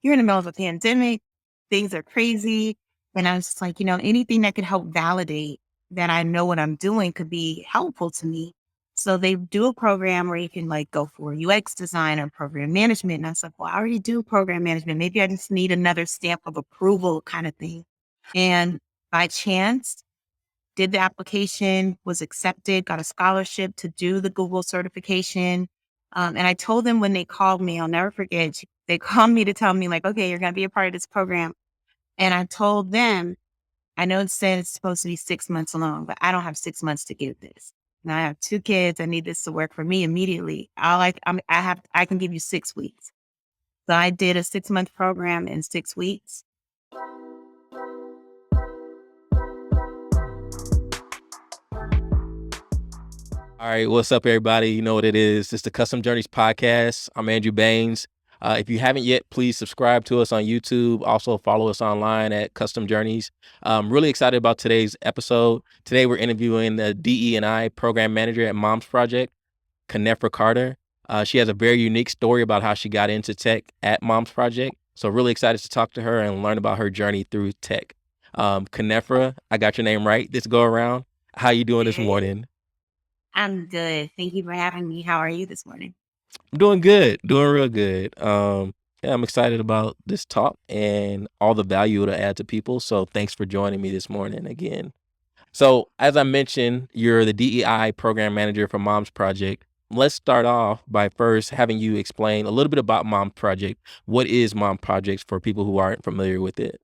you're in the middle of a pandemic, things are crazy. And I was just like, anything that could help validate that I know what I'm doing could be helpful to me. So they do a program where you can like go for UX design or program management. And I was like, well, I already do program management. Maybe I just need another stamp of approval kind of thing. And by chance, did the application, was accepted, got a scholarship to do the Google certification. And I told them when they called me, I'll never forget, they called me to tell me like, okay, you're going to be a part of this program. And I told them, I know it said it's supposed to be 6 months long, but I don't have 6 months to give this. Now I have 2 kids. I need this to work for me immediately. I can give you 6 weeks. So I did a 6-month program in 6 weeks. All right, what's up, everybody? You know what it is. It's the Custom Journeys podcast. I'm Andrew Baines. If you haven't yet, please subscribe to us on YouTube. Also, follow us online at Custom Journeys. I'm really excited about today's episode. Today, we're interviewing the DE&I Program Manager at Moms Project, Kenefra Carter. She has a very unique story about how she got into tech at Moms Project. So really excited to talk to her and learn about her journey through tech. Kenefra, I got your name right this go around. How you doing this morning? I'm good. Thank you for having me. How are you this morning? I'm doing good, doing real good. Yeah, I'm excited about this talk and all the value it'll add to people. So thanks for joining me this morning again. So as I mentioned, you're the DEI Program Manager for Moms Project. Let's start off by first having you explain a little bit about Moms Project. What is Moms Project for people who aren't familiar with it?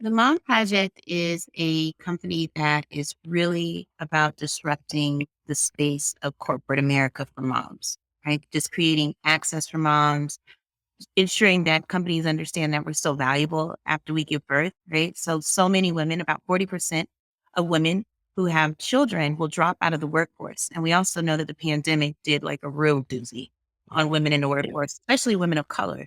The Mom Project is a company that is really about disrupting the space of corporate America for moms, right? Just creating access for moms, ensuring that companies understand that we're still valuable after we give birth, right? So many women, about 40% of women who have children will drop out of the workforce. And we also know that the pandemic did like a real doozy on women in the workforce, especially women of color.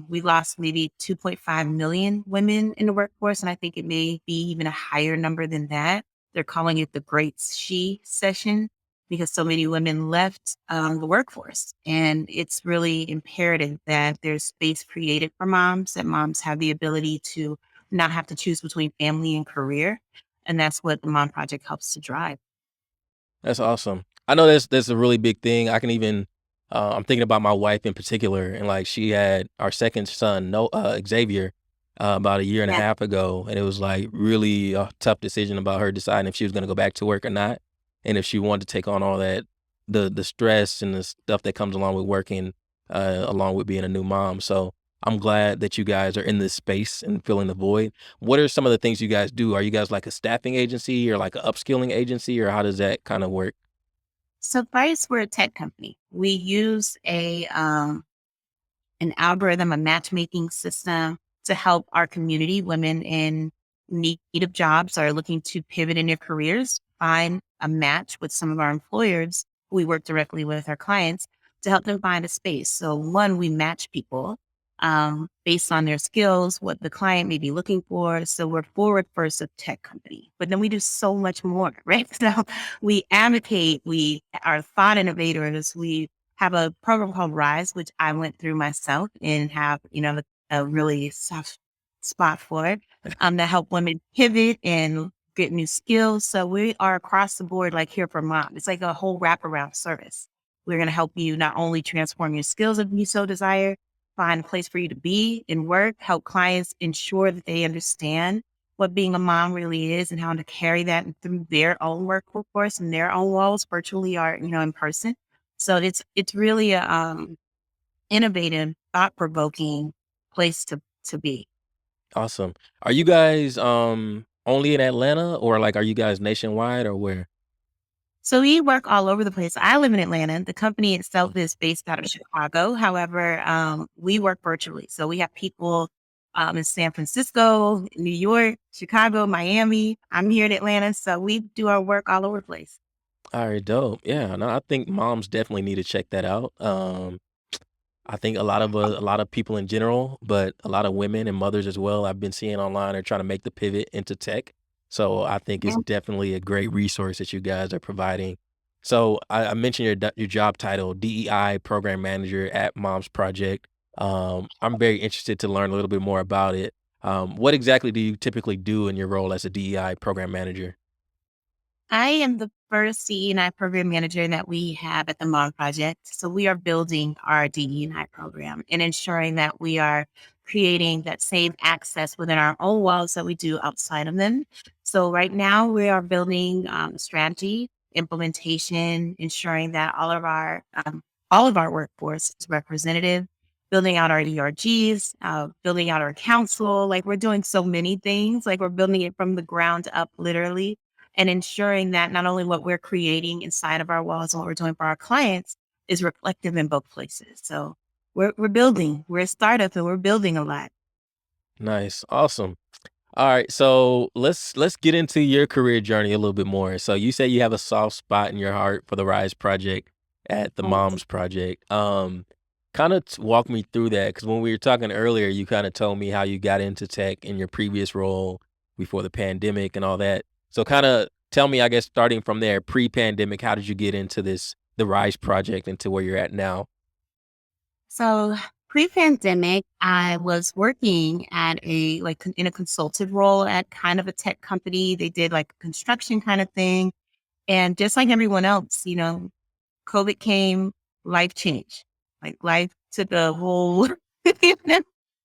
We lost maybe 2.5 million women in the workforce, and I think it may be even a higher number than that. They're calling it the Great She Session because so many women left the workforce. And it's really imperative that there's space created for moms, that moms have the ability to not have to choose between family and career. And that's what the Mom Project helps to drive. That's awesome. I know that's a really big thing. I can even I'm thinking about my wife in particular, and like she had our second son, no Xavier, about a year and a Yeah. half ago, and it was like really a tough decision about her deciding if she was going to go back to work or not, and if she wanted to take on all that the stress and the stuff that comes along with working, along with being a new mom. So I'm glad that you guys are in this space and filling the void. What are some of the things you guys do? Are you guys like a staffing agency or like an upskilling agency, or how does that kind of work? So first, we're a tech company. We use an algorithm, a matchmaking system to help our community, women in need of jobs or looking to pivot in their careers, find a match with some of our employers. We work directly with our clients to help them find a space. So one, we match people based on their skills, what the client may be looking for. So we're forward first a tech company, but then we do so much more, right? So we advocate, we are thought innovators, we have a program called Rise, which I went through myself and have, a really soft spot for it, to help women pivot and get new skills. So we are across the board, like here for mom. It's like a whole wraparound service. We're going to help you not only transform your skills if you so desire, find a place for you to be and work, help clients ensure that they understand what being a mom really is and how to carry that through their own workforce and their own walls, virtually or, in person. So it's really a innovative, thought provoking place to be. Awesome. Are you guys only in Atlanta, or like are you guys nationwide, or where? So we work all over the place. I live in Atlanta. The company itself is based out of Chicago. However, we work virtually. So we have people in San Francisco, New York, Chicago, Miami. I'm here in Atlanta. So we do our work all over the place. All right, dope. Yeah, no, I think moms definitely need to check that out. I think a lot of people in general, but a lot of women and mothers as well, I've been seeing online are trying to make the pivot into tech. So I think it's definitely a great resource that you guys are providing. So I mentioned your job title, DEI Program Manager at Moms Project. I'm very interested to learn a little bit more about it. What exactly do you typically do in your role as a DEI program manager? I am the first DE&I program manager that we have at the Mom Project. So we are building our DE&I program and ensuring that we are creating that same access within our own walls that we do outside of them. So right now we are building strategy, implementation, ensuring that all of our workforce is representative, building out our ERGs, building out our council. Like we're doing so many things. Like we're building it from the ground up, literally, and ensuring that not only what we're creating inside of our walls and what we're doing for our clients is reflective in both places. So we're building. We're a startup and we're building a lot. Nice, awesome. All right, so let's get into your career journey a little bit more. So you say you have a soft spot in your heart for the Rise Project at the Mhm. Moms Project. Kind of walk me through that because when we were talking earlier, you kind of told me how you got into tech in your previous role before the pandemic and all that. So kind of tell me, I guess, starting from there, pre-pandemic, how did you get into the Rise Project, into where you're at now? So pre-pandemic, I was working at in a consultative role at kind of a tech company. They did like a construction kind of thing. And just like everyone else, COVID came, life changed. Like life took a whole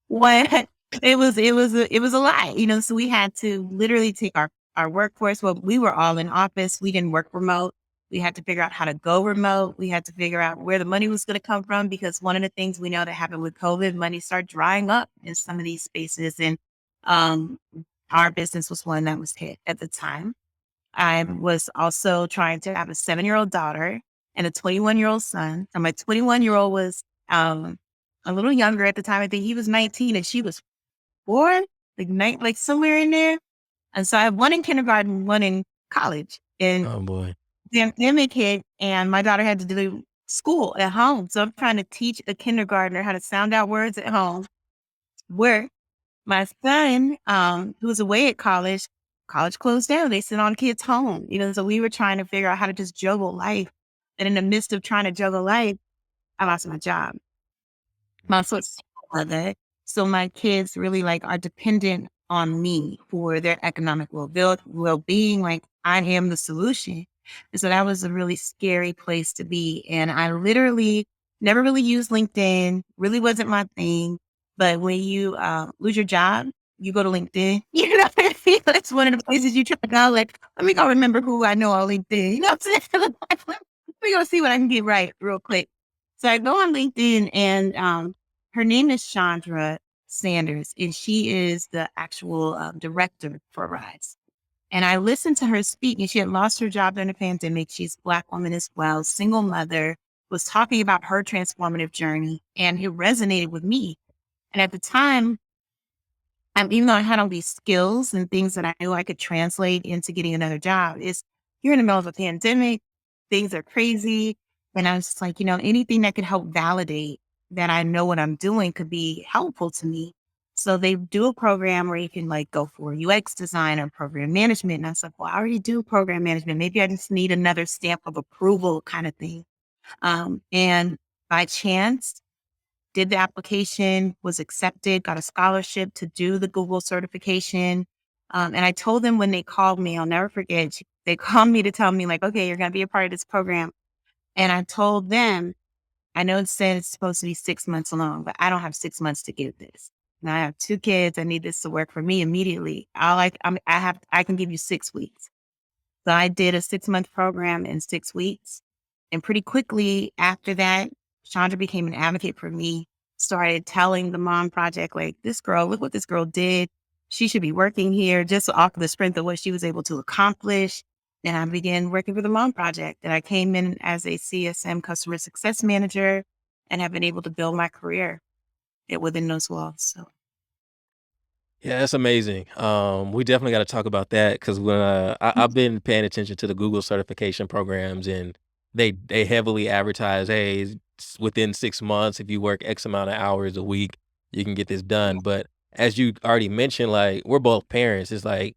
what it was a lot, so we had to literally take our workforce. Well, we were all in office. We didn't work remote. We had to figure out how to go remote. We had to figure out where the money was going to come from because one of the things we know that happened with COVID, money started drying up in some of these spaces. And um, our business was one that was hit at the time. I was also trying to have a 7-year-old daughter and a 21-year-old son. And my 21-year-old was a little younger at the time. I think he was 19 and she was 4, like somewhere in there. And so I have one in kindergarten, one in college. And Oh boy. the pandemic hit and my daughter had to do school at home. So I'm trying to teach a kindergartner how to sound out words at home, work. My son, who was away at college closed down. They sent all the kids home, so we were trying to figure out how to just juggle life. And in the midst of trying to juggle life, I lost my job. My sort of mother. So my kids really are dependent on me for their economic well-being. Like I am the solution. And so that was a really scary place to be. And I literally never really used LinkedIn, really wasn't my thing. But when you lose your job, you go to LinkedIn. That's one of the places you try to go. Like, let me go remember who I know on LinkedIn. You know what I'm saying? Let me go see what I can get right real quick. So I go on LinkedIn and her name is Chandra Sanders, and she is the actual director for Rise. And I listened to her speak, and she had lost her job during the pandemic. She's a Black woman as well, single mother, was talking about her transformative journey, and it resonated with me. And at the time, even though I had all these skills and things that I knew I could translate into getting another job, is you're in the middle of a pandemic, things are crazy. And I was just like, anything that could help validate that I know what I'm doing could be helpful to me. So they do a program where you can go for UX design or program management. And I was like, well, I already do program management. Maybe I just need another stamp of approval kind of thing. And by chance, did the application, was accepted, got a scholarship to do the Google certification. And I told them when they called me, I'll never forget, they called me to tell me okay, you're going to be a part of this program. And I told them, I know it said it's supposed to be 6 months long, but I don't have 6 months to give this. Now I have 2 kids. I need this to work for me immediately. I can give you 6 weeks. So I did a 6-month program in 6 weeks. And pretty quickly after that, Chandra became an advocate for me, started telling the Mom Project, this girl, look what this girl did. She should be working here just off the strength of what she was able to accomplish. And I began working for the Mom Project. And I came in as a CSM customer success manager and have been able to build my career within those walls. So Yeah, that's amazing. We definitely got to talk about that because when I've been paying attention to the Google certification programs, and they heavily advertise, hey, within 6 months, if you work X amount of hours a week, you can get this done. But as you already mentioned, like we're both parents, it's like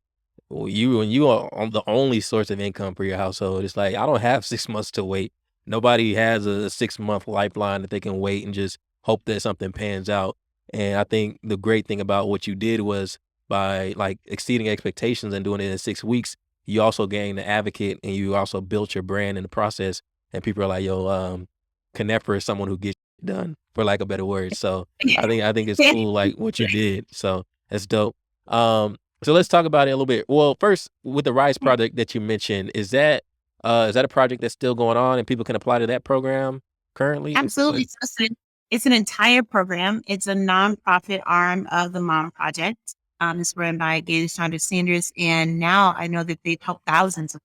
when you are on the only source of income for your household, it's like I don't have 6 months to wait. Nobody has a 6-month lifeline that they can wait and just hope that something pans out. And I think the great thing about what you did was by like exceeding expectations and doing it in 6 weeks, you also gained an advocate and you also built your brand in the process. And people are like, yo, Kenefra is someone who gets it done, for lack of better words. So I think it's cool like what you did. So that's dope. So let's talk about it a little bit. Well, first with the Rise project that you mentioned, is that a project that's still going on and people can apply to that program currently? Absolutely. So it's an entire program. It's a nonprofit arm of the Mom Project. It's run by Gail Sanders, and now I know that they've helped thousands of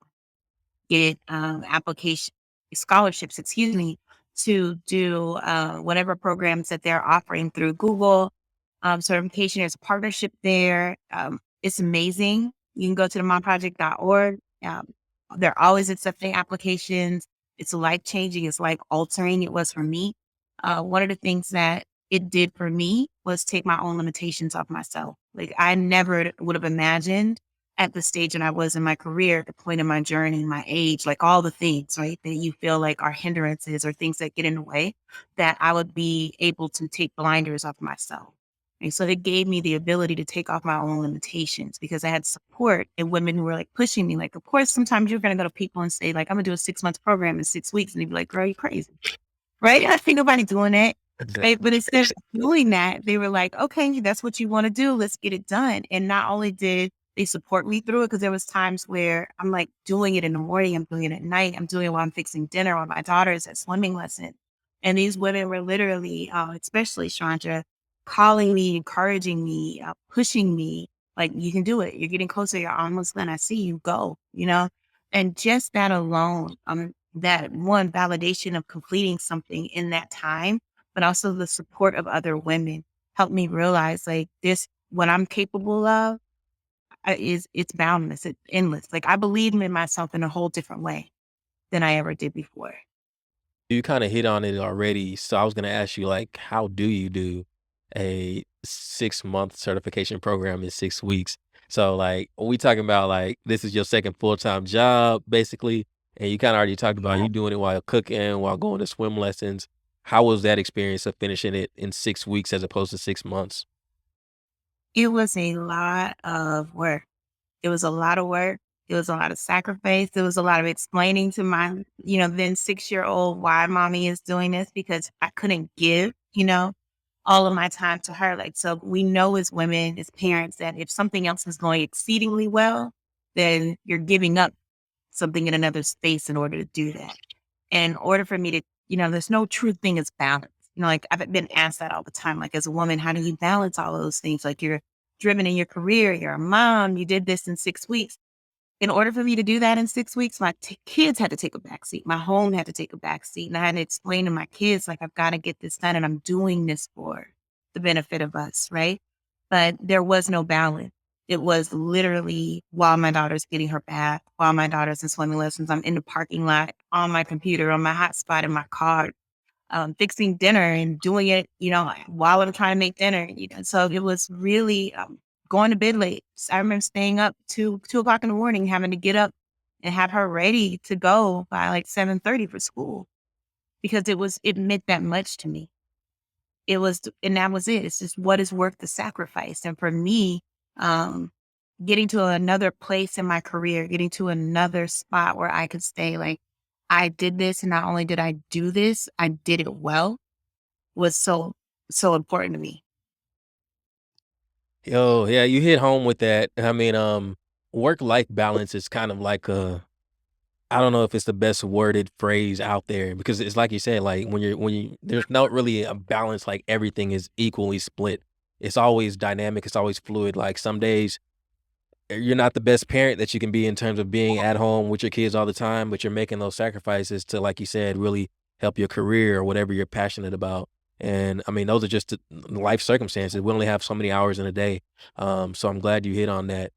get application scholarships, excuse me, to do whatever programs that they're offering through Google certification. There's a partnership there. It's amazing. You can go to the momproject.org. They're always accepting applications. It's life changing. It's life altering. It was for me. One of the things that it did for me was take my own limitations off myself. Like I never would have imagined at the stage that I was in my career, the point of my journey, my age, like all the things, right, that you feel like are hindrances or things that get in the way, that I would be able to take blinders off myself. And so it gave me the ability to take off my own limitations because I had support and women who were like pushing me. Like, of course, sometimes you're going to go to people and say, like, I'm going to do a 6 month program in 6 weeks. And they'd be like, girl, you crazy. Right? I think nobody doing that. Right? But instead of doing that, they were like, okay, that's what you want to do. Let's get it done. And not only did they support me through it, because there was times where I'm like doing it in the morning, I'm doing it at night, I'm doing it while I'm fixing dinner while my daughter's at swimming lesson. And these women were literally, especially Chandra, calling me, encouraging me, pushing me, like, you can do it. You're getting closer. You're almost done. I see you go, And just that alone, that one validation of completing something in that time, but also the support of other women helped me realize like this, what I'm capable of it's boundless, it's endless. Like I believe in myself in a whole different way than I ever did before. You kinda hit on it already, so I was gonna ask you, like, how do you do a 6-month certification program in 6 weeks? So, like, are we talking about, like, this is your second full-time job, basically, and you kinda already talked about you doing it while cooking, while going to swim lessons. How was that experience of finishing it in 6 weeks as opposed to 6 months? It was a lot of work. It was a lot of work. It was a lot of sacrifice. It was a lot of explaining to my, then 6-year old why mommy is doing this because I couldn't give, all of my time to her. Like, so we know as women, as parents, that if something else is going exceedingly well, then you're giving up something in another space in order to do that. And in order for me to, there's no true thing as balance. Like I've been asked that all the time. Like as a woman, how do you balance all of those things? Like you're driven in your career, you're a mom, you did this in 6 weeks. In order for me to do that in 6 weeks, my kids had to take a back seat. My home had to take a back seat. And I had to explain to my kids, like, I've got to get this done and I'm doing this for the benefit of us. Right. But there was no balance. It was literally while my daughter's getting her bath, while my daughter's in swimming lessons, I'm in the parking lot on my computer, on my hotspot in my car, fixing dinner and doing it, while I'm trying to make dinner. So it was really going to bed late. I remember staying up 2 o'clock in the morning, having to get up and have her ready to go by like 7:30 for school because it meant that much to me. And that was it. It's just what is worth the sacrifice. And for me, um, getting to another place in my career, getting to another spot where I could stay like, I did this. And not only did I do this, I did it well was so important to me. Yo, yeah, you hit home with that. I mean, work-life balance is kind of like I don't know if it's the best worded phrase out there because it's like you said, like when you there's not really a balance, like everything is equally split. It's always dynamic, it's always fluid. Like some days you're not the best parent that you can be in terms of being at home with your kids all the time, but you're making those sacrifices to, like you said, really help your career or whatever you're passionate about. And I mean, those are just the life circumstances. We only have so many hours in a day. So I'm glad you hit on that.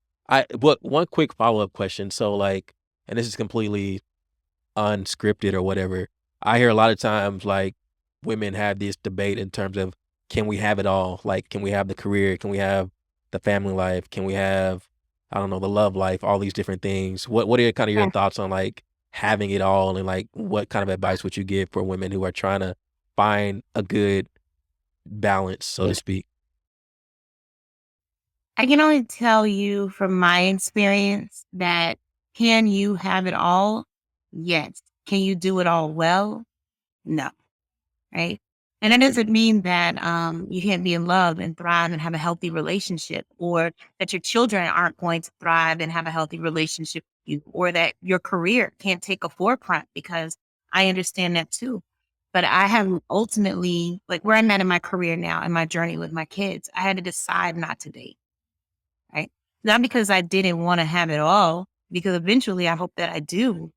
But one quick follow-up question. So like, and this is completely unscripted or whatever. I hear a lot of times like women have this debate in terms of can we have it all? Like, can we have the career? Can we have the family life? Can we have, I don't know, the love life, all these different things? What are kind of your Yeah. thoughts on like having it all and like what kind of advice would you give for women who are trying to find a good balance, so to speak? I can only tell you from my experience that can you have it all? Yes. Can you do it all well? No. Right? And that doesn't mean that you can't be in love and thrive and have a healthy relationship, or that your children aren't going to thrive and have a healthy relationship with you, or that your career can't take a forefront because I understand that too. But I have ultimately, like where I'm at in my career now and my journey with my kids, I had to decide not to date, right? Not because I didn't want to have it all, because eventually I hope that I do.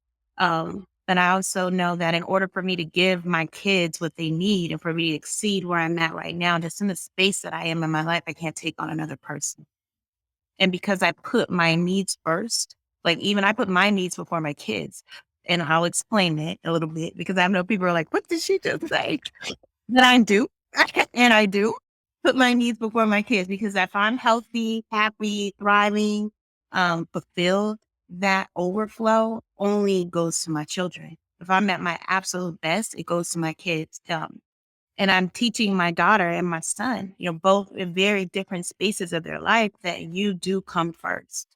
But I also know that in order for me to give my kids what they need and for me to exceed where I'm at right now, just in the space that I am in my life, I can't take on another person. And because I put my needs first, like even I put my needs before my kids. And I'll explain that a little bit because I know people are like, what did she just say? That I do, and I do put my needs before my kids because if I'm healthy, happy, thriving, fulfilled, that overflow only goes to my children. If I'm at my absolute best, it goes to my kids. And I'm teaching my daughter and my son, both in very different spaces of their life, that you do come first.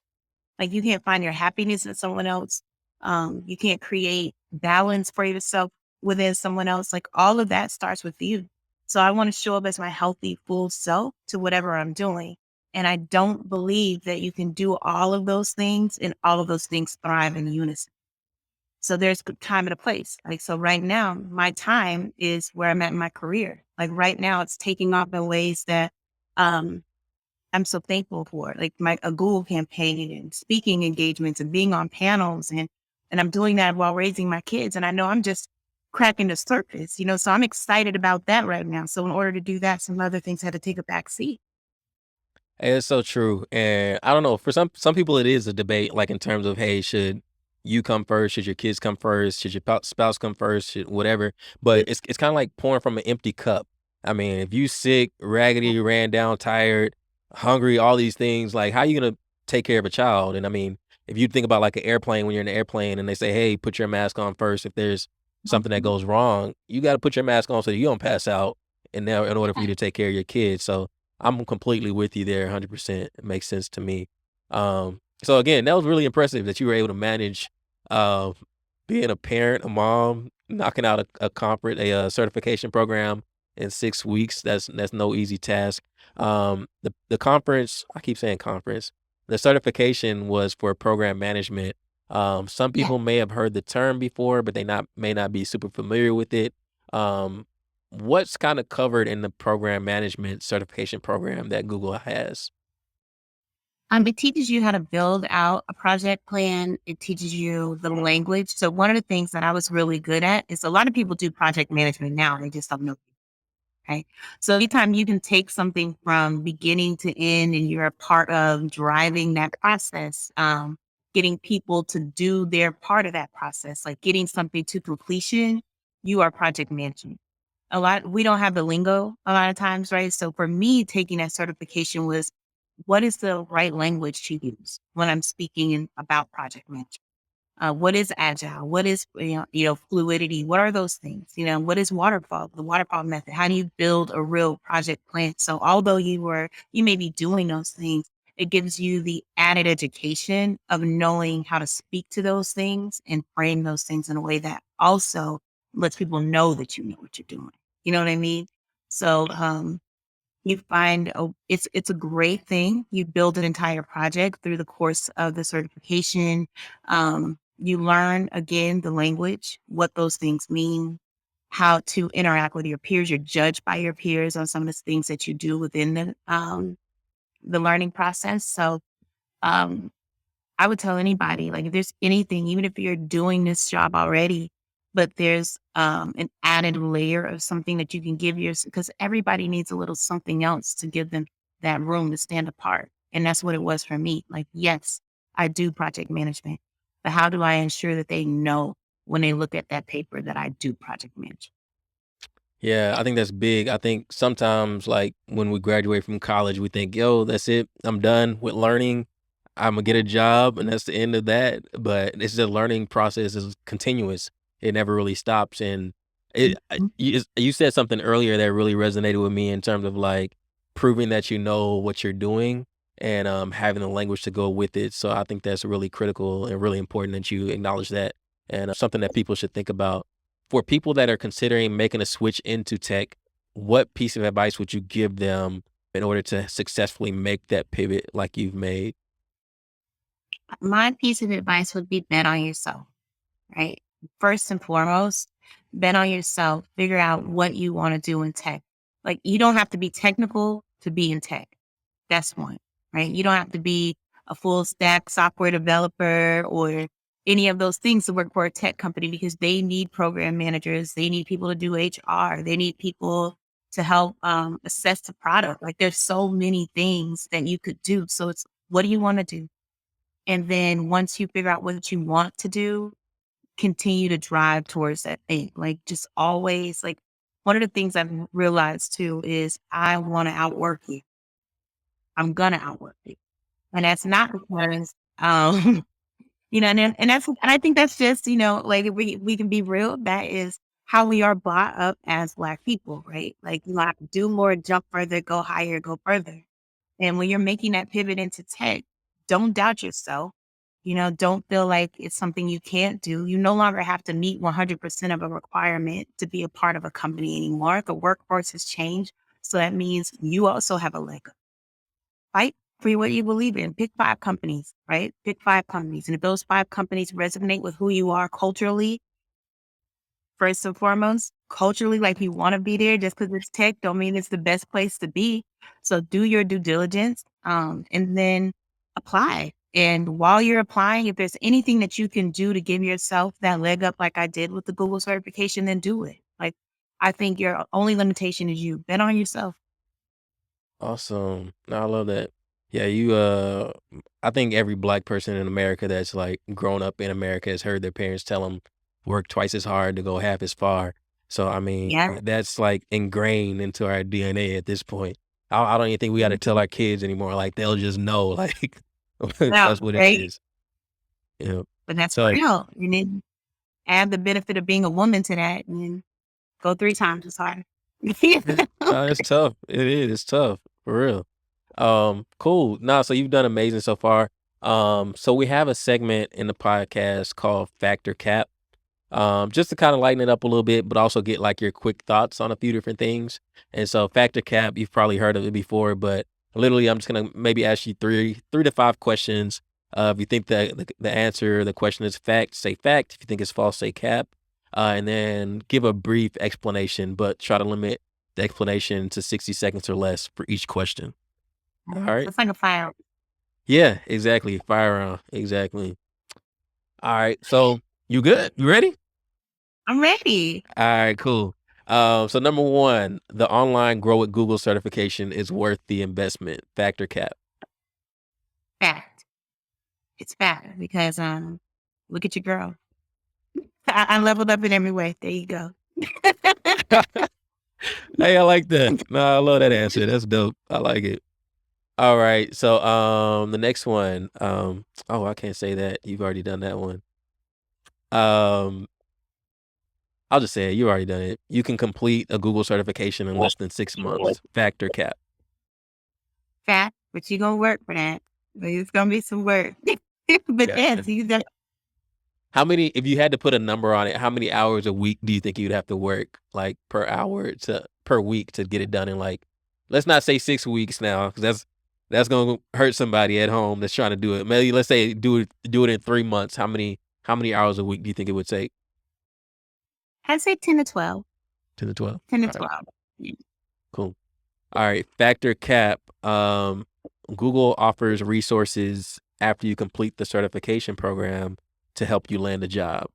Like you can't find your happiness in someone else. You can't create balance for yourself within someone else. Like all of that starts with you. So I want to show up as my healthy, full self to whatever I'm doing. And I don't believe that you can do all of those things and all of those things thrive in unison. So there's a time and a place. Like, so right now, my time is where I'm at in my career. Like right now, it's taking off in ways that um, I'm so thankful for, like a Google campaign and speaking engagements and being on panels and I'm doing that while raising my kids. And I know I'm just cracking the surface, so I'm excited about that right now. So in order to do that, some other things had to take a back seat. It's so true, and I don't know, for some people it is a debate, like, in terms of, "Hey, should you come first? Should your kids come first? Should your spouse come first? Should whatever," but it's kinda like pouring from an empty cup. I mean, if you sick, raggedy, ran down, tired, hungry, all these things, like, how you gonna take care of a child? And I mean, if you think about, like, an airplane, when you're in an airplane and they say, "Hey, put your mask on first if there's something that goes wrong," you gotta put your mask on so you don't pass out in order for you to take care of your kids, so I'm completely with you there 100%. It makes sense to me. So again, that was really impressive that you were able to manage, uh, being a parent, a mom, knocking out a certification program in 6 weeks. That's no easy task. The conference, I keep saying conference, the certification was for program management. Some Yeah. people may have heard the term before, but they may not be super familiar with it. Um, What's kinda covered in the program management certification program that Google has? It teaches you how to build out a project plan. It teaches you the language. So one of the things that I was really good at is a lot of people do project management now. They just don't know. Okay. So anytime you can take something from beginning to end and you're a part of driving that process, getting people to do their part of that process, like getting something to completion, you are project management. We don't have the lingo a lot of times, right? So for me, taking that certification was what is the right language to use when I'm speaking about project management? What is agile? What is fluidity? What are those things? What is waterfall? The waterfall method. How do you build a real project plan? So although you may be doing those things, it gives you the added education of knowing how to speak to those things and frame those things in a way that also lets people know that you know what you're doing. You know what I mean? So you find it's a great thing. You build an entire project through the course of the certification. You learn again the language, what those things mean, how to interact with your peers. You're judged by your peers on some of the things that you do within the learning process. So um, I would tell anybody, like, if there's anything, even if you're doing this job already, but there's an added layer of something that you can give yours, because everybody needs a little something else to give them that room to stand apart. And that's what it was for me. Like, yes, I do project management, but how do I ensure that they know when they look at that paper that I do project management? Yeah, I think that's big. I think sometimes, like, when we graduate from college, we think, "Yo, that's it. I'm done with learning. Imma get a job, and that's the end of that." But it's the learning process is continuous. It never really stops, and You said something earlier that really resonated with me in terms of like proving that you know what you're doing and having the language to go with it. So I think that's really critical and really important that you acknowledge that and something that people should think about. For people that are considering making a switch into tech, what piece of advice would you give them in order to successfully make that pivot like you've made? My piece of advice would be bet on yourself, right? First and foremost, bet on yourself. Figure out what you want to do in tech. Like, you don't have to be technical to be in tech. That's one, right? You don't have to be a full stack software developer or any of those things to work for a tech company, because they need program managers. They need people to do HR. They need people to help assess the product. Like, there's so many things that you could do. So it's, what do you want to do? And then once you figure out what you want to do, continue to drive towards that thing. Like, just always, like, one of the things I've realized too is I want to outwork you. I'm gonna outwork you. And that's not because, and I think that's just, like, if we can be real, that is how we are brought up as Black people, right? Like, you have to do more, jump further, go higher, go further. And when you're making that pivot into tech, don't doubt yourself. Don't feel like it's something you can't do. You no longer have to meet 100% of a requirement to be a part of a company anymore. The workforce has changed. So that means you also have a leg up. Fight for what you believe in. Pick 5 companies, right? Pick 5 companies. And if those 5 companies resonate with who you are culturally, first and foremost, culturally, like, you want to be there, just because it's tech don't mean it's the best place to be. So do your due diligence, and then apply. And while you're applying, if there's anything that you can do to give yourself that leg up, like I did with the Google certification, then do it. Like, I think your only limitation is you. Bet on yourself. Awesome. No, I love that. Yeah, I think every Black person in America that's like grown up in America has heard their parents tell them work twice as hard to go half as far. So I mean, Yeah. that's like ingrained into our DNA at this point. I don't even think we got to tell our kids anymore. Like they'll just know, like No, that's what it right. is. Yeah. But that's So real. And then add the benefit of being a woman to that, and then go 3 times as hard. no, it's tough. It is. It's tough for real. Cool. No, so you've done amazing so far. So we have a segment in the podcast called Factor Cap. Just to kind of lighten it up a little bit, but also get like your quick thoughts on a few different things. And so Factor Cap, you've probably heard of it before, but literally I'm just gonna maybe ask you three to five questions. If you think that the answer, the question is fact, say fact. If you think it's false, say cap. And then give a brief explanation, but try to limit the explanation to 60 seconds or less for each question. All right. It's like a fire. Yeah, exactly. Fire round. Exactly. All right. So you good? You ready? I'm ready. All right, cool. So number one, the online Grow with Google certification is worth the investment. Factor cap. Fact. It's fact because look at your girl. I leveled up in every way. There you go. Hey, I like that. No, I love that answer. That's dope. I like it. All right. So the next one. Oh, I can't say that. You've already done that one. Um, I'll just say it. You already done it. You can complete a Google certification in less than 6 months. Factor cap. Fact, but you gonna work for that. But it's gonna be some work. But Gotcha. yes, you just How many, if you had to put a number on it, how many hours a week do you think you'd have to work, like per week to get it done in like, let's not say 6 weeks now, because that's gonna hurt somebody at home that's trying to do it. Maybe let's say do it in 3 months. How many hours a week do you think it would take? I'd say 10 to 12. 10 to 12. 10 to All right, 12. cool. All right, factor cap. Google offers resources after you complete the certification program to help you land a job.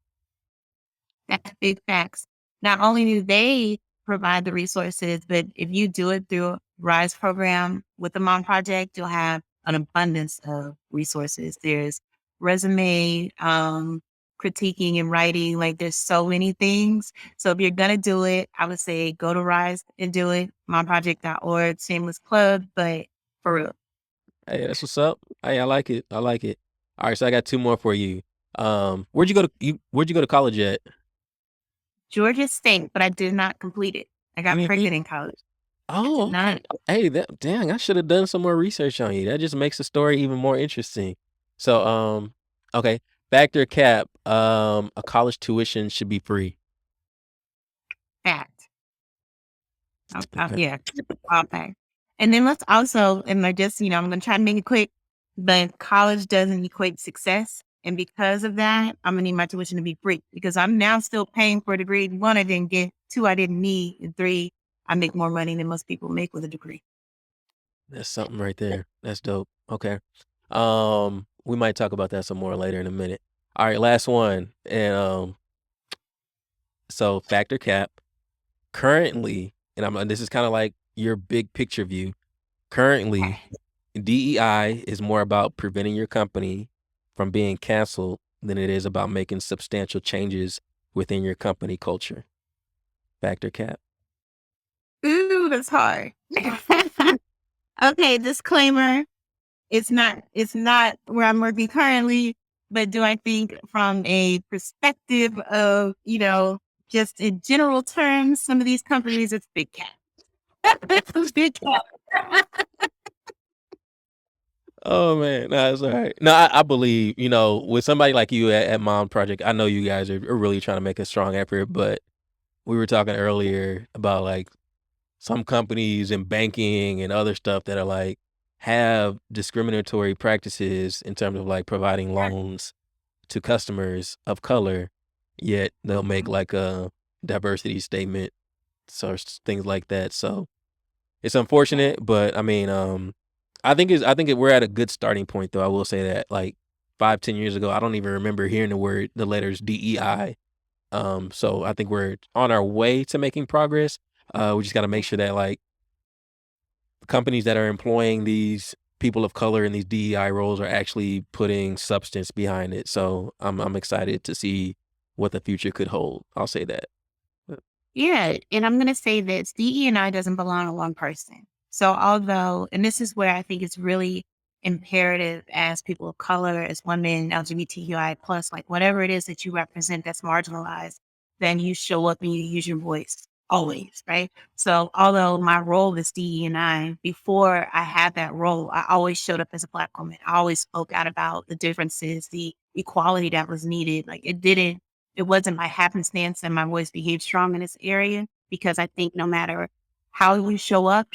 That's big facts. Not only do they provide the resources, but if you do it through a RISE program with the Mom Project, you'll have an abundance of resources. There's resume, critiquing and writing. Like, there's so many things. So if you're gonna do it, I would say go to RISE and do it. Momproject.org, shameless plug, but for real. Hey, that's what's up. Hey, I like it. I like it. All right, so I got two more for you. Where'd you go to college at? Georgia State, but I did not complete it. I got pregnant in college. I did Oh, not. okay. Hey, dang, I should have done some more research on you. That just makes the story even more interesting. So, okay, factor cap, a college tuition should be free. Fact. Okay. Yeah, all fact. And then let's also, and I just, I'm going to try to make it quick, but college doesn't equate success. And because of that, I'm going to need my tuition to be free because I'm now still paying for a degree. One, I didn't get. Two, I didn't need. And three, I make more money than most people make with a degree. That's something right there. That's dope. Okay. We might talk about that some more later in a minute. All right, last one. And so factor cap currently, and this is kind of like your big picture view. Currently, DEI is more about preventing your company from being canceled than it is about making substantial changes within your company culture. Factor cap. Ooh, that's hard. Okay, disclaimer. It's not where I'm working currently, but do I think from a perspective of, just in general terms, some of these companies, it's big cat. It's big cat. Oh man, no, it's all right. No, I believe, with somebody like you at Mom Project, I know you guys are really trying to make a strong effort, but we were talking earlier about like some companies in banking and other stuff that are like have discriminatory practices in terms of like providing loans to customers of color, yet they'll make like a diversity statement, so things like that. So it's unfortunate, but I mean, we're at a good starting point though. I will say that like 5, 10 years ago, I don't even remember hearing the letters DEI. So I think we're on our way to making progress. We just got to make sure that like companies that are employing these people of color in these DEI roles are actually putting substance behind it. So I'm excited to see what the future could hold. I'll say that. Yeah, and I'm gonna say this, DE&I doesn't belong to one person. So although, and this is where I think it's really imperative as people of color, as women, LGBTQI plus, like whatever it is that you represent that's marginalized, then you show up and you use your voice always, right? So although my role is DE&I, before I had that role, I always showed up as a Black woman. I always spoke out about the differences, the equality that was needed. Like it wasn't by happenstance that my voice behaved strong in this area because I think no matter how you show up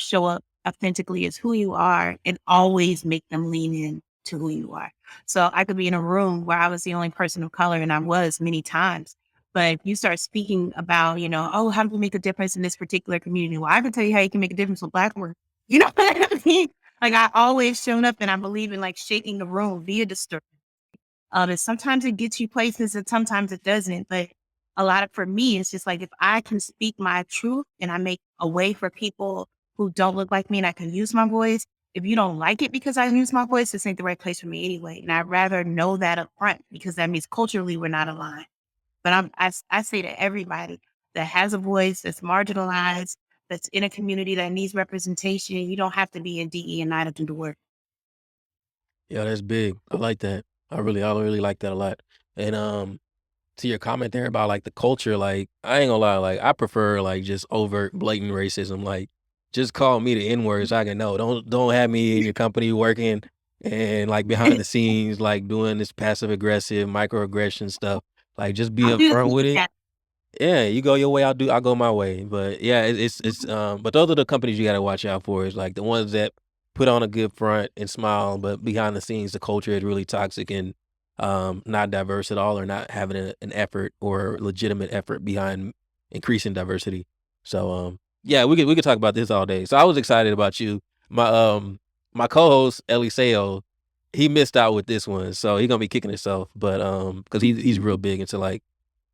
authentically as who you are and always make them lean in to who you are. So I could be in a room where I was the only person of color and I was many times. But if you start speaking about, oh, how do we make a difference in this particular community? Well, I can tell you how you can make a difference with Black work. You know what I mean? Like I always shown up and I believe in like shaking the room via the story. And sometimes it gets you places and sometimes it doesn't. But for me, it's just like if I can speak my truth and I make a way for people who don't look like me and I can use my voice. If you don't like it because I use my voice, this ain't the right place for me anyway. And I'd rather know that up front because that means culturally we're not aligned. But I say to everybody that has a voice that's marginalized, that's in a community that needs representation, you don't have to be in DE and I to do the work. Yeah, that's big. I like that. I really like that a lot. And to your comment there about like the culture, like I ain't gonna lie, like I prefer like just overt blatant racism. Like just call me the N word so I can know. Don't have me in your company working and like behind the scenes, like doing this passive aggressive microaggression stuff. Like just be I'll do upfront with the it. Yeah, you go your way, I'll go my way. But yeah, but those are the companies you gotta watch out for. Is like the ones that put on a good front and smile, but behind the scenes, the culture is really toxic and not diverse at all, or not having an effort or legitimate effort behind increasing diversity. So yeah, we could talk about this all day. So I was excited about you. My co-host Eliseo, he missed out with this one, so he's gonna be kicking himself. But because he's real big into like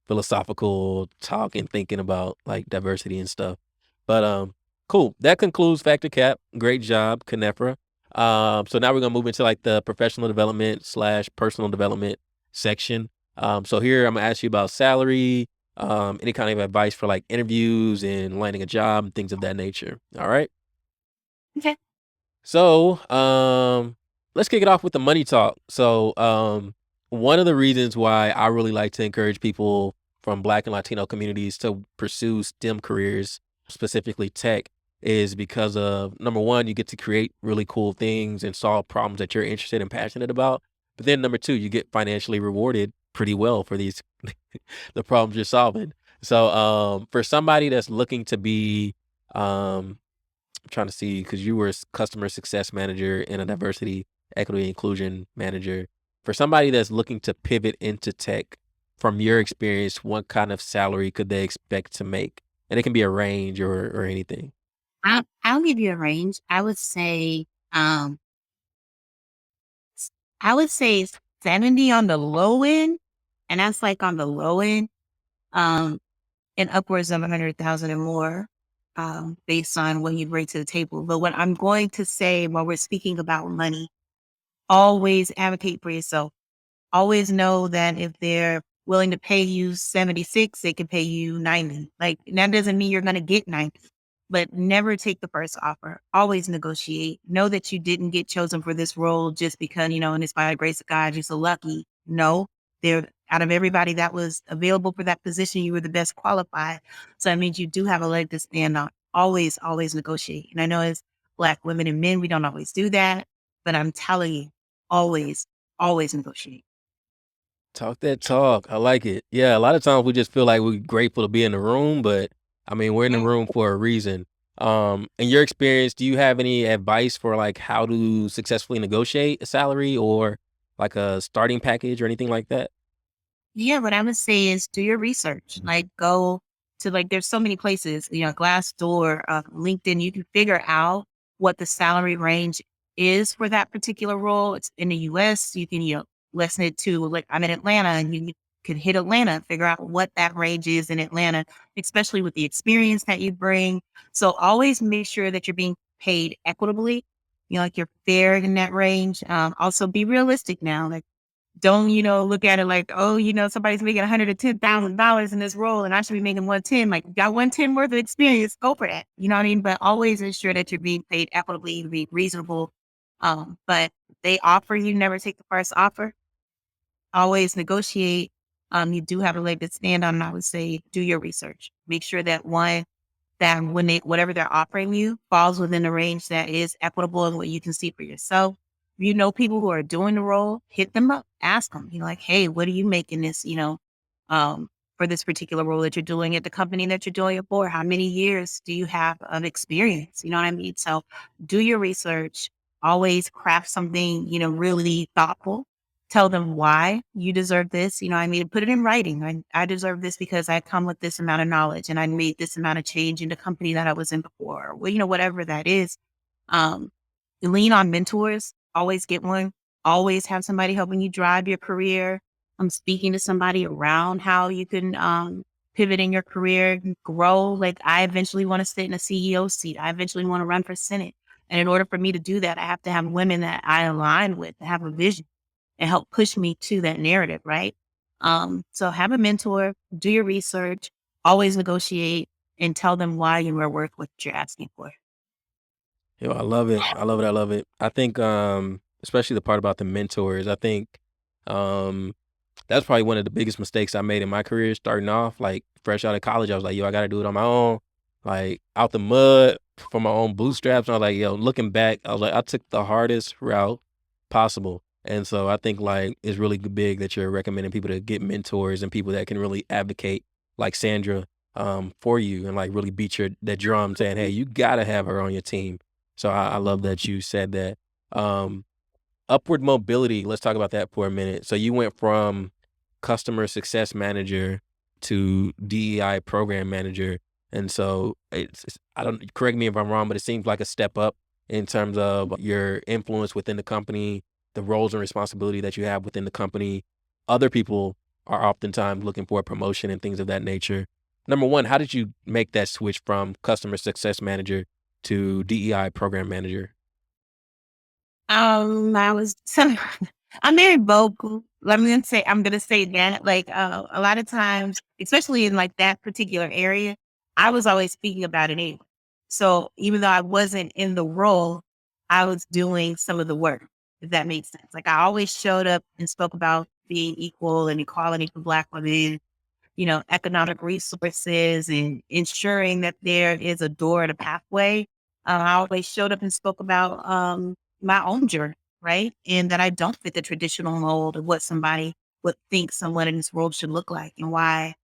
philosophical talk and thinking about like diversity and stuff. But cool. That concludes Factor Cap. Great job, Kenefra. So now we're gonna move into like the professional development slash personal development section. So here I'm gonna ask you about salary, any kind of advice for like interviews and landing a job, things of that nature. All right. Okay. So, let's kick it off with the money talk. So, one of the reasons why I really like to encourage people from Black and Latino communities to pursue STEM careers, specifically tech, is because of number one, you get to create really cool things and solve problems that you're interested and passionate about. But then number two, you get financially rewarded pretty well for these the problems you're solving. So for somebody that's looking to be um I'm trying to see because you were a customer success manager and a diversity, equity, inclusion manager. For somebody that's looking to pivot into tech, from your experience, what kind of salary could they expect to make? And it can be a range or anything. I'll give you a range. I would say 70 on the low end, and that's like on the low end, um, and upwards of 100,000 or more, based on what you bring to the table. But what I'm going to say while we're speaking about money, always advocate for yourself. Always know that if they're willing to pay you 76, they can pay you 90. Like, that doesn't mean you're going to get 90, but never take the first offer. Always negotiate. Know that you didn't get chosen for this role just because, and it's by the grace of God, you're so lucky. No, they're out of everybody that was available for that position, you were the best qualified. So that means you do have a leg to stand on. Always, always negotiate. And I know as Black women and men, we don't always do that, but I'm telling you, always, always negotiate. Talk that talk. I like it. Yeah, a lot of times we just feel like we're grateful to be in the room, but I mean, we're in the room for a reason. In your experience, do you have any advice for like how to successfully negotiate a salary or like a starting package or anything like that? Yeah, what I would say is do your research. Like, go to, like, there's so many places, Glassdoor, LinkedIn. You can figure out what the salary range is for that particular role. It's in the US. You can, listen it to, like, I'm in Atlanta, and you could hit Atlanta and figure out what that range is in Atlanta, especially with the experience that you bring. So always make sure that you're being paid equitably. Like, you're fair in that range. Also be realistic now. Like, don't, look at it like, oh, somebody's making $110,000 in this role and I should be making 110. Like, you got 110 worth of experience, go for that. You know what I mean? But always ensure that you're being paid equitably, be reasonable. But they offer, you never take the first offer. Always negotiate. You do have a leg to stand on. And I would say do your research. Make sure that when whatever they're offering you falls within a range that is equitable and what you can see for yourself. If you know people who are doing the role, hit them up, ask them, like, hey, what are you making this, um, for this particular role that you're doing at the company that you're doing it for? How many years do you have of experience? You know what I mean? So do your research, always craft something, really thoughtful. Tell them why you deserve this. I mean, put it in writing. I deserve this because I come with this amount of knowledge and I made this amount of change in the company that I was in before. Well, whatever that is. Um, Lean on mentors. Always get one. Always have somebody helping you drive your career. I'm speaking to somebody around how you can pivot in your career, grow. Like, I eventually want to sit in a CEO seat. I eventually want to run for Senate. And in order for me to do that, I have to have women that I align with, that have a vision and help push me to that narrative, right? So have a mentor, do your research, always negotiate, and tell them why you are worth what you're asking for. Yo, I love it. I love it. I love it. I think, especially the part about the mentors, I think, um, that's probably one of the biggest mistakes I made in my career starting off, like fresh out of college. I was like, yo, I got to do it on my own, like out the mud for my own bootstraps. And I was like, yo, looking back, I was like, I took the hardest route possible. And so I think like it's really big that you're recommending people to get mentors and people that can really advocate like Sandra for you and like really beat your that drum saying, hey, you gotta have her on your team. So I love that you said that. Um, Upward mobility, let's talk about that for a minute. So you went from customer success manager to DEI program manager. And so I don't, correct me if I'm wrong, but it seems like a step up in terms of your influence within the company, the roles and responsibility that you have within the company. Other people are oftentimes looking for a promotion and things of that nature. Number one, how did you make that switch from customer success manager to DEI program manager? I was so I'm very vocal. I'm gonna say that. Like, a lot of times, especially in like that particular area, I was always speaking about it anyway. So even though I wasn't in the role, I was doing some of the work, if that makes sense. Like, I always showed up and spoke about being equal and equality for Black women, economic resources and ensuring that there is a door and a pathway. I always showed up and spoke about my own journey, right? And that I don't fit the traditional mold of what somebody would think someone in this world should look like and why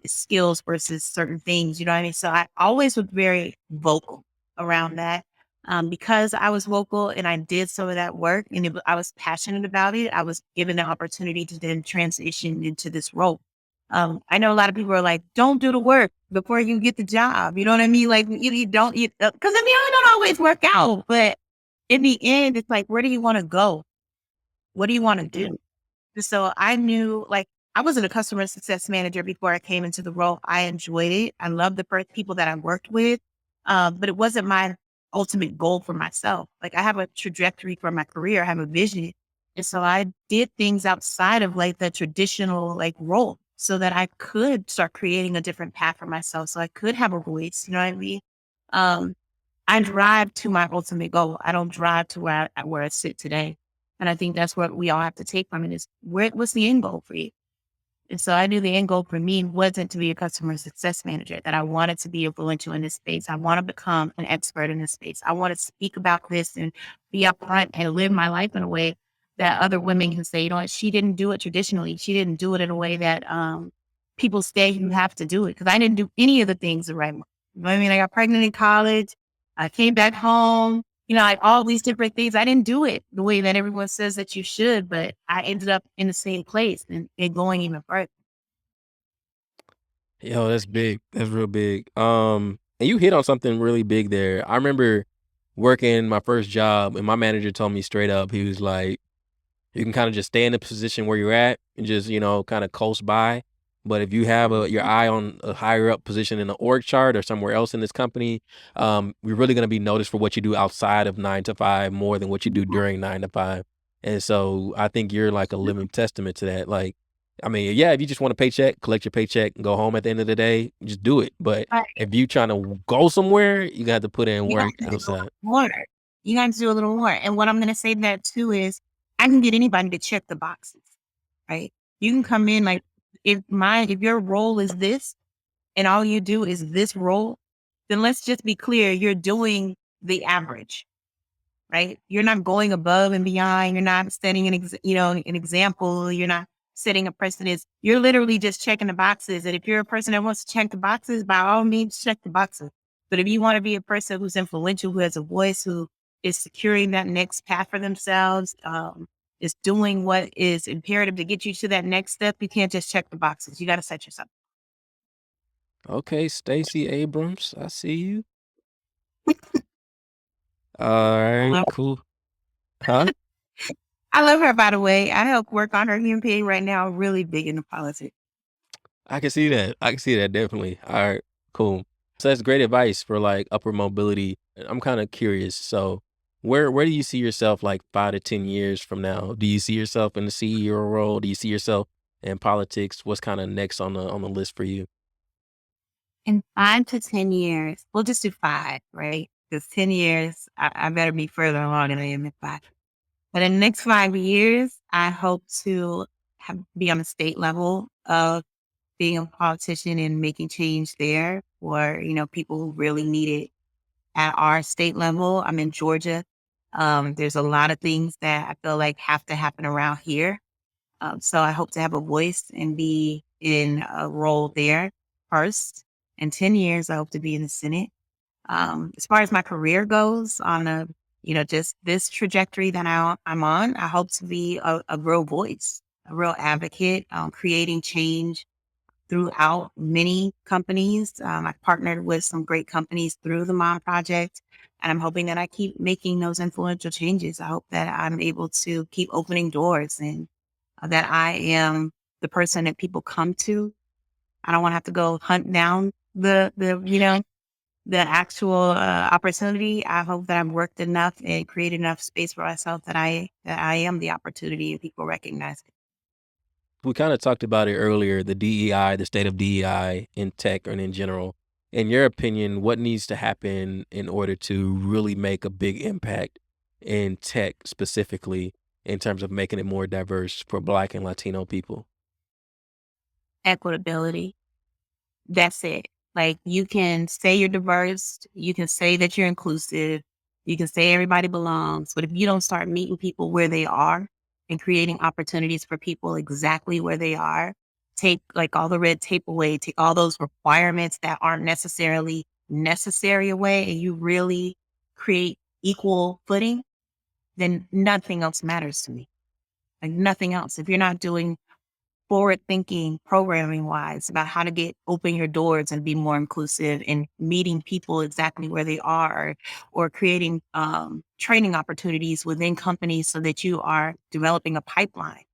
skills versus certain things, you know what I mean? So I always was very vocal around that. Because I was vocal and I did some of that work and I was passionate about it, I was given the opportunity to then transition into this role. I know a lot of people are like, don't do the work before you get the job. You know what I mean? Like you don't, because I mean, I don't always work out, but in the end, it's like, where do you want to go? What do you want to do? So I knew, like, I wasn't a customer success manager before I came into the role. I enjoyed it. I loved the first people that I worked with, but it wasn't my ultimate goal for myself. Like, I have a trajectory for my career. I have a vision. And so I did things outside of like the traditional like role so that I could start creating a different path for myself. So I could have a voice, you know what I mean? Um, I drive to my ultimate goal. I don't drive to where I sit today. And I think that's what we all have to take from it is what's the end goal for you? And so I knew the end goal for me wasn't to be a customer success manager, that I wanted to be influential in this space. I want to become an expert in this space. I want to speak about this and be upfront and live my life in a way that other women can say, you know what, she didn't do it traditionally. She didn't do it in a way that people say you have to do it. Because I didn't do any of the things the right way. You know what I mean? I got pregnant in college. I came back home, like all these different things. I didn't do it the way that everyone says that you should, but I ended up in the same place and going even further. Yo, that's big. That's real big. And you hit on something really big there. I remember working my first job, and my manager told me straight up, he was like, you can kinda just stay in the position where you're at and just, kinda coast by. But if you have your eye on a higher up position in the org chart or somewhere else in this company, you're really gonna be noticed for what you do outside of 9 to 5 more than what you do during 9 to 5. And so I think you're like a living testament to that. Like, I mean, yeah, if you just want a paycheck, collect your paycheck and go home at the end of the day, just do it. But Right. if you trying to go somewhere, you got to put in You got work to do a little outside. more. You got to do a little more. And what I'm going to say to that too is I can get anybody to check the boxes, right? You can come in like if your role is this and all you do is this role, then let's just be clear. You're doing the average, right? You're not going above and beyond. You're not setting an example. You're not setting a precedent. You're literally just checking the boxes. And if you're a person that wants to check the boxes, by all means, check the boxes. But if you want to be a person who's influential, who has a voice, who is securing that next path for themselves, is doing what is imperative to get you to that next step, you can't just check the boxes. You got to set yourself. Okay, Stacey Abrams, I see you. Alright, cool. Huh? I love her, by the way. I help work on her campaign right now, really big into politics. I can see that. I can see that definitely. Alright, cool. So that's great advice for, like, upward mobility. I'm kinda curious, so where do you see yourself, like, 5 to 10 years from now? Do you see yourself in the CEO role? Do you see yourself in politics? What's kinda next on the list for you? In 5 to 10 years, we'll just do 5, right? Because 10 years, I better be further along than I am in 5. But in the next 5 years, I hope to be on the state level of being a politician and making change there for, people who really need it at our state level. I'm in Georgia. There's a lot of things that I feel like have to happen around here. So I hope to have a voice and be in a role there first. In 10 years, I hope to be in the Senate. As far as my career goes on just this trajectory that I'm on, I hope to be a real voice, a real advocate, creating change throughout many companies. I've partnered with some great companies through the Mom Project, and I'm hoping that I keep making those influential changes. I hope that I'm able to keep opening doors and that I am the person that people come to. I don't want to have to go hunt down the actual opportunity. I hope that I've worked enough and created enough space for myself that I am the opportunity and people recognize it. We kinda talked about it earlier, the DEI, the state of DEI in tech and in general. In your opinion, what needs to happen in order to really make a big impact in tech specifically in terms of making it more diverse for Black and Latino people? equitability. That's it. Like, you can say you're diverse, you can say that you're inclusive, you can say everybody belongs, but if you don't start meeting people where they are and creating opportunities for people exactly where they are, take like all the red tape away, take all those requirements that aren't necessarily necessary away, and you really create equal footing, then nothing else matters to me. Like, nothing else. If you're not doing forward thinking programming wise about how to open your doors and be more inclusive and meeting people exactly where they are, or creating training opportunities within companies so that you are developing a pipeline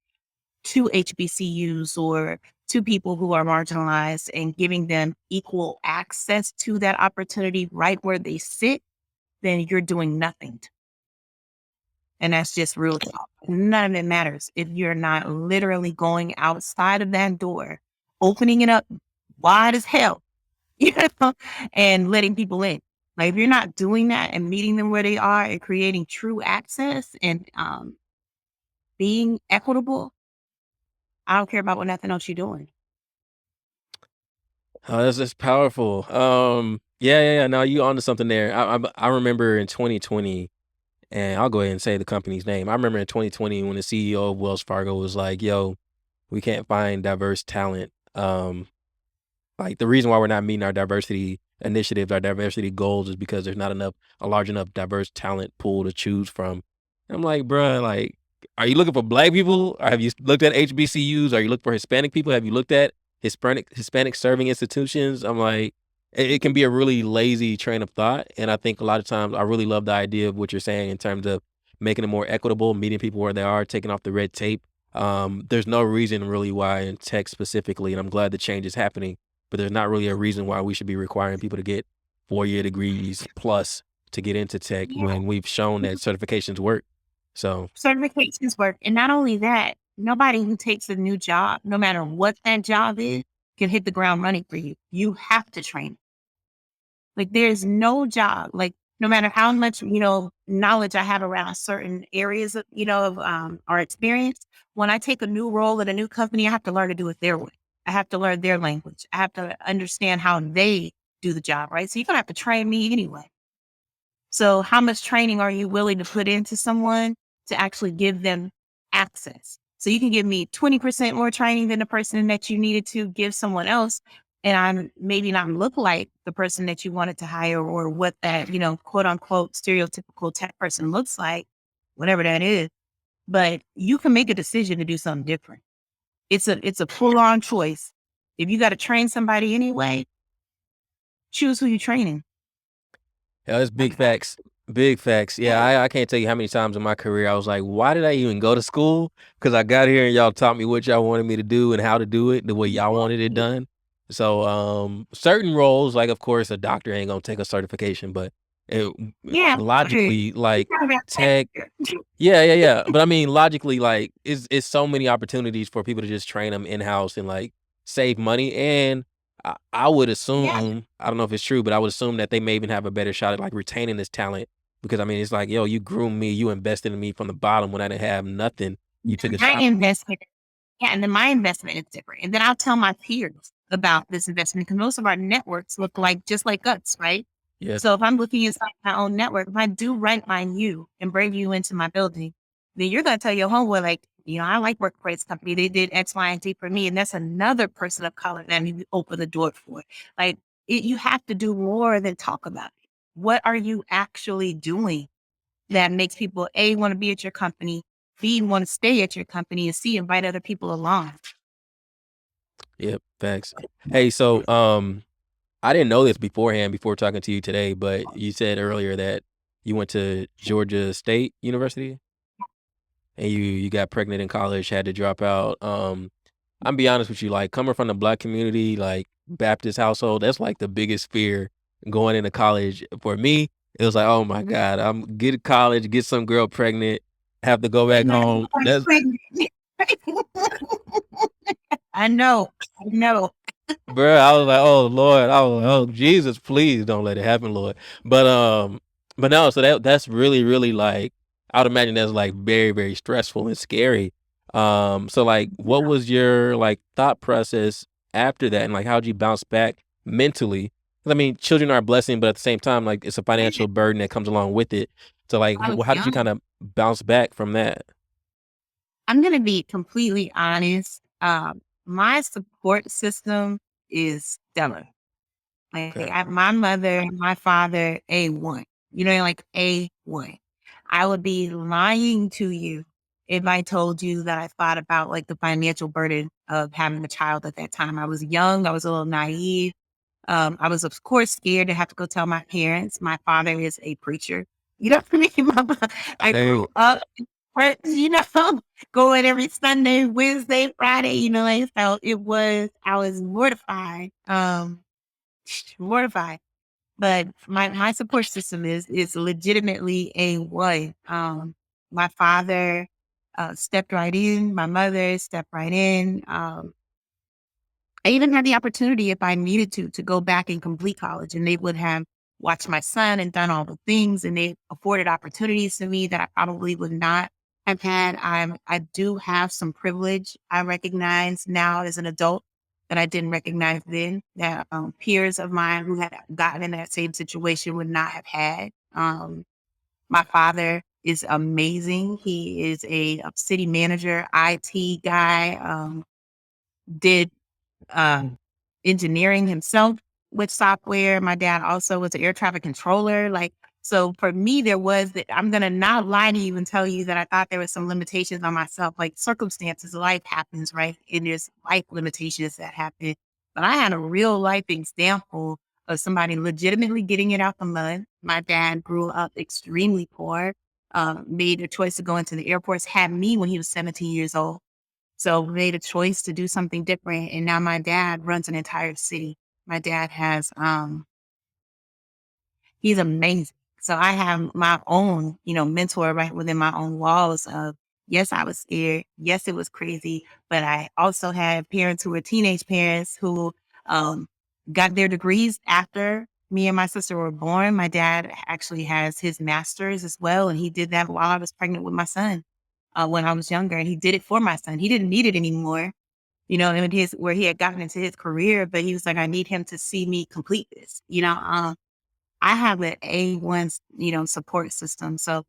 to HBCUs or to people who are marginalized and giving them equal access to that opportunity right where they sit, then you're doing nothing. And that's just real talk. None of it matters if you're not literally going outside of that door, opening it up wide as hell, you know, and letting people in. Like, if you're not doing that and meeting them where they are and creating true access and being equitable, I don't care about what nothing else you're doing. Oh, that's powerful. Yeah. No, you onto something there. I remember in 2020, and I'll go ahead and say the company's name. I remember in 2020 when the CEO of Wells Fargo was like, "Yo, we can't find diverse talent." Like, the reason why we're not meeting our diversity initiatives, our diversity goals is because there's not a large enough diverse talent pool to choose from. And I'm like, "Bruh, like, are you looking for black people? Or have you looked at HBCUs? Are you looking for Hispanic people? Have you looked at Hispanic serving institutions?" I'm like, it can be a really lazy train of thought, and I think a lot of times I really love the idea of what you're saying in terms of making it more equitable, meeting people where they are, taking off the red tape. There's no reason really why in tech specifically, and I'm glad the change is happening, but there's not really a reason why we should be requiring people to get 4-year degrees plus to get into tech Yeah. when we've shown that certifications work. So, Certifications work. And not only that, nobody who takes a new job, no matter what that job is, can hit the ground running for you. You have to train. Like, there's no job, like, no matter how much, knowledge I have around certain areas of, our experience, when I take a new role at a new company, I have to learn to do it their way. I have to learn their language. I have to understand how they do the job, right? So you're gonna have to train me anyway. So how much training are you willing to put into someone to actually give them access? So you can give me 20% more training than the person that you needed to give someone else. And I'm maybe not look like the person that you wanted to hire, or what that, quote unquote stereotypical tech person looks like, whatever that is. But you can make a decision to do something different. It's a full on choice. If you got to train somebody anyway, choose who you're training. yeah, that's big facts. Big facts. Yeah, I can't tell you how many times in my career I was like, why did I even go to school? Because I got here and y'all taught me what y'all wanted me to do and how to do it the way y'all wanted it done. So, certain roles, like of course, a doctor ain't gonna take a certification, but it, Yeah. logically, like Talk about tech. tech. Yeah. But I mean, logically, like, it's so many opportunities for people to just train them in house and like save money. And I would Yeah. assume, I don't know if it's true, but I would assume that they may even have a better shot at like retaining this talent because I mean, it's like, yo, you groomed me, you invested in me from the bottom when I didn't have nothing. You took a My shot. investment, yeah, and then my investment is different. And then I'll tell my peers about this investment, because most of our networks look like just like us, right? Yeah, So if I'm looking inside my own network, if I do rent mine you and bring you into my building, then you're gonna tell your homeboy, like, I like Workplace Company. They did X, Y, and Z for me. And that's another person of color that you open the door for. Like, you have to do more than talk about it. What are you actually doing that makes people A, want to be at your company, B, want to stay at your company, and C, invite other people along? yep, facts. Hey, so I didn't know this beforehand before talking to you today, but you said earlier that you went to Georgia State University and you got pregnant in college, had to drop out. I'm be honest with you, like coming from the black community, like Baptist household, that's like the biggest fear going into college. For me, it was like, oh my God, I'm get to college, get some girl pregnant, have to go back home. That's I know, I know. Bro, I was like, "Oh, Lord." I was like, "Oh, Jesus, please don't let it happen, Lord." But no, so that's really, really, like, I would imagine that's, like, very, very stressful and scary. So, like, what was your, like, thought process after that, and like how'd you bounce back mentally? 'Cause I mean, children are a blessing, but at the same time, like it's a financial burden that comes along with it. So like, I was how did you young. kind of bounce back from that? I'm gonna be completely honest. My support system is stellar. Like Okay. my mother, my father, A1. You know, like A1. I would be lying to you if I told you that I thought about like the financial burden of having a child at that time. I was young, I was a little naive. I was, of course, scared to have to go tell my parents. My father is a preacher. You know what I mean? I Hey. grew up, you know, going every Sunday, Wednesday, Friday, you know, like, so I was mortified, mortified. But my support system is legitimately A1. My father stepped right in. My mother stepped right in. I even had the opportunity, if I needed to go back and complete college, and they would have watched my son and done all the things, and they afforded opportunities to me that I probably would not have had. I do have some privilege I recognize now as an adult that I didn't recognize then, that peers of mine who had gotten in that same situation would not have had. My father is amazing. He is a city manager, IT guy, did um, engineering himself with software. My dad also was an air traffic controller. Like, so for me, there was that I'm gonna not lie to you and tell you that I thought there was some limitations on myself, like circumstances, life happens, right? And there's life limitations that happen. But I had a real life example of somebody legitimately getting it out the mud. My dad grew up extremely poor, made a choice to go into the Air Force, had me when he was 17 years old. So made a choice to do something different, and now my dad runs an entire city. My dad has, he's amazing. So I have my own, you know, mentor right within my own walls of, yes, I was scared. Yes, it was crazy, but I also had parents who were teenage parents who um, got their degrees after me and my sister were born. My dad actually has his master's as well, and he did that while I was pregnant with my son when I was younger, and he did it for my son. He didn't need it anymore, you know, in his where he had gotten into his career, but he was like, I need him to see me complete this, you know. I have an A1, you know, support system. So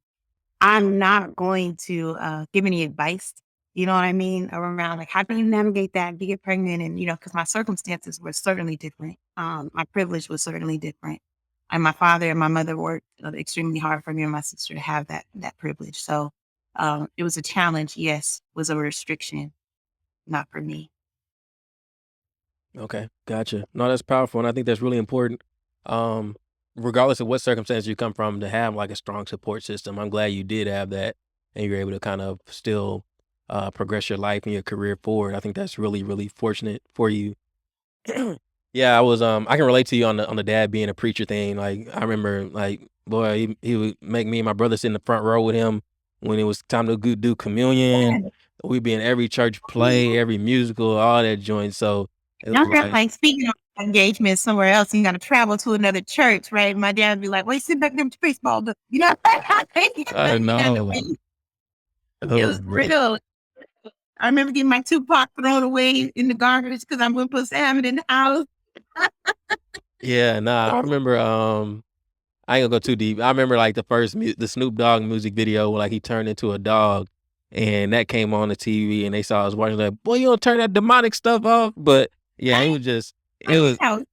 I'm not going to give any advice, you know what I mean, around like how can you navigate that, to get pregnant, and you know, because my circumstances were certainly different. My privilege was certainly different, and my father and my mother worked extremely hard for me and my sister to have that privilege. So it was a challenge. Yes, was a restriction, not for me. Okay, gotcha. No, that's powerful, and I think that's really important. Um, Regardless of what circumstance you come from, to have like a strong support system. I'm glad you did have that, and you're able to kind of still progress your life and your career forward. I think that's really, really fortunate for you. Yeah, I can relate to you on the dad being a preacher thing. Like I remember like boy, he would make me and my brother sit in the front row with him when it was time to go do communion. We'd be in every church play, every musical, all that joint. So it Y'all was got like, like speaking of engagement somewhere else, you got to travel to another church, right? My dad would be like, "Wait, sit back there with your baseball, but you know." I know. It Oh, was bro. real. I remember getting my Tupac thrown away in the garbage because I'm supposed to have it in the house. Yeah, nah, I remember, I ain't gonna go too deep. I remember like the Snoop Dogg music video where like he turned into a dog and that came on the TV and they saw us watching like, boy, you don't turn that demonic stuff off. But yeah, it Right? was just, My it was, house.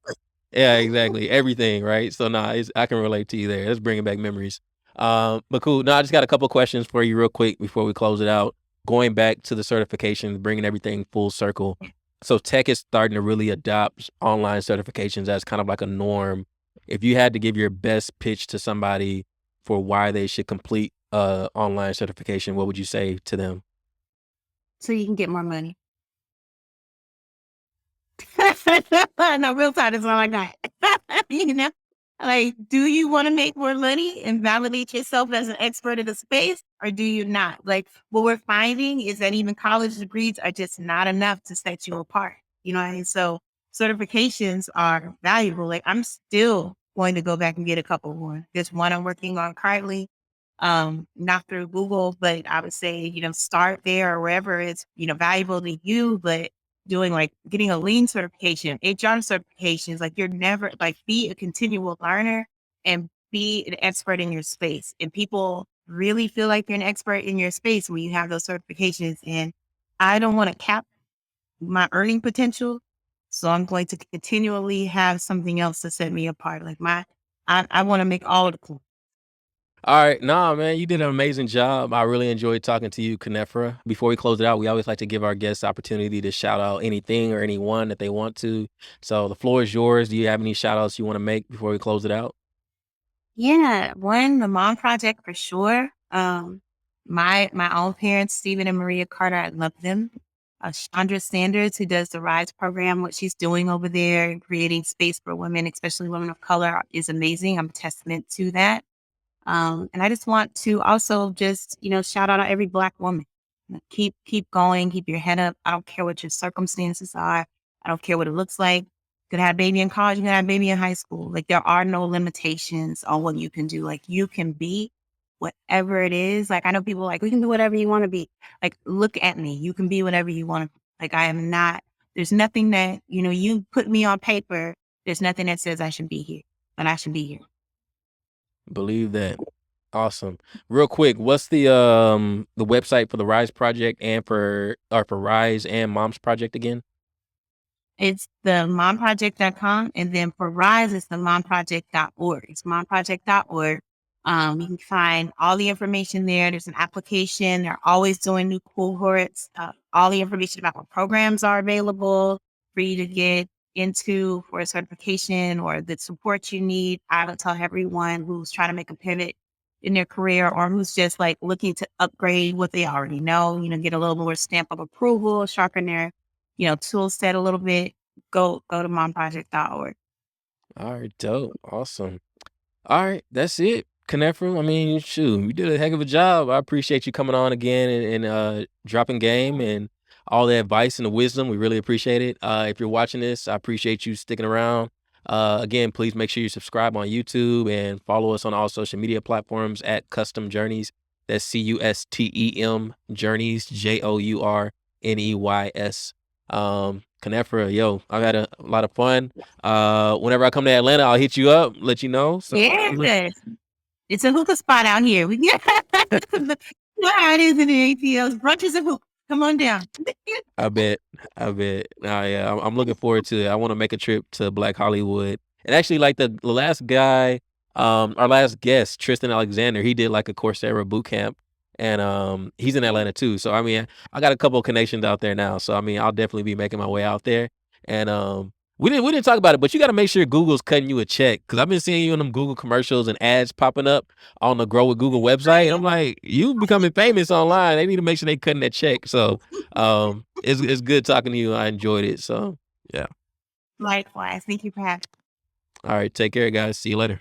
yeah, exactly. Everything, right? So nah, I can relate to you there. It's bringing back memories. But cool. No, I just got a couple questions for you real quick before we close it out. Going back to the certifications, bringing everything full circle. So tech is starting to really adopt online certifications as kind of like a norm. If you had to give your best pitch to somebody for why they should complete online certification, what would you say to them? So you can get more money. No, real talk is all I got. You know, like, do you want to make more money and validate yourself as an expert in the space, or do you not? Like, what we're finding is that even college degrees are just not enough to set you apart. You know, and so certifications are valuable. Like, I'm still going to go back and get a couple more. There's one I'm working on currently, not through Google, but I would say, you know, start there or wherever it's, you know, valuable to you, but doing like getting a lean certification, HR certifications. Like you're never like be a continual learner and be an expert in your space. And people really feel like you're an expert in your space when you have those certifications. And I don't want to cap my earning potential. So I'm going to continually have something else to set me apart. Like I want to make all the cool. All right. Nah, man, you did an amazing job. I really enjoyed talking to you, Kenefra. Before we close it out, we always like to give our guests the opportunity to shout out anything or anyone that they want to. So the floor is yours. Do you have any shout outs you want to make before we close it out? Yeah, one, the Mom Project for sure. My own parents, Stephen and Maria Carter, I love them. Chandra Sanders, who does the RISE program, what she's doing over there and creating space for women, especially women of color, is amazing. I'm a testament to that. And I just want to also just, shout out to every Black woman. Keep going, keep your head up. I don't care what your circumstances are. I don't care what it looks like. You can have a baby in college, you can have a baby in high school. Like there are no limitations on what you can do. Like you can be whatever it is. Like I know people like, we can do whatever you want to be. Like, look at me. You can be whatever you want to be. Like I am not, there's nothing that, you put me on paper. There's nothing that says I should be here, but I should be here. Believe that. Awesome. Real quick, what's the website for the Rise Project and for Rise and Moms Project again? It's the momproject.com. And then for RISE, it's the momproject.org. It's momproject.org. You can find all the information there. There's an application. They're always doing new cohorts. All the information about what programs are available for you to get into for a certification or the support you need. I would tell everyone who's trying to make a pivot in their career or who's just like looking to upgrade what they already know, get a little more stamp of approval, sharpen their tool set a little bit, go to momproject.org. All right, dope. Awesome. All right, that's it. Kenefra, I mean, shoot, you did a heck of a job. I appreciate you coming on again and dropping game and all the advice and the wisdom. We really appreciate it. If you're watching this, I appreciate you sticking around. Again, please make sure you subscribe on YouTube and follow us on all social media platforms at Custom Journeys. That's CUSTEM Journeys, JOURNEYS. Kenefra, yo, I've had a lot of fun. Whenever I come to Atlanta, I'll hit you up, let you know. So Yes. It's a hookah spot out here. We you know how it is in the ATLs. Brunches and hookah. Come on down. I bet. I bet. Nah, yeah, I'm looking forward to it. I want to make a trip to Black Hollywood. And actually, like the last guy, our last guest, Tristan Alexander, he did like a Coursera boot camp, and he's in Atlanta too. So I mean, I got a couple of connections out there now. So I mean, I'll definitely be making my way out there. And we didn't talk about it, but you got to make sure Google's cutting you a check because I've been seeing you in them Google commercials and ads popping up on the Grow with Google website. And I'm like, you becoming famous online. They need to make sure they cutting that check. So it's good talking to you. I enjoyed it. So yeah. Likewise. Thank you for having me. All right. Take care, guys. See you later.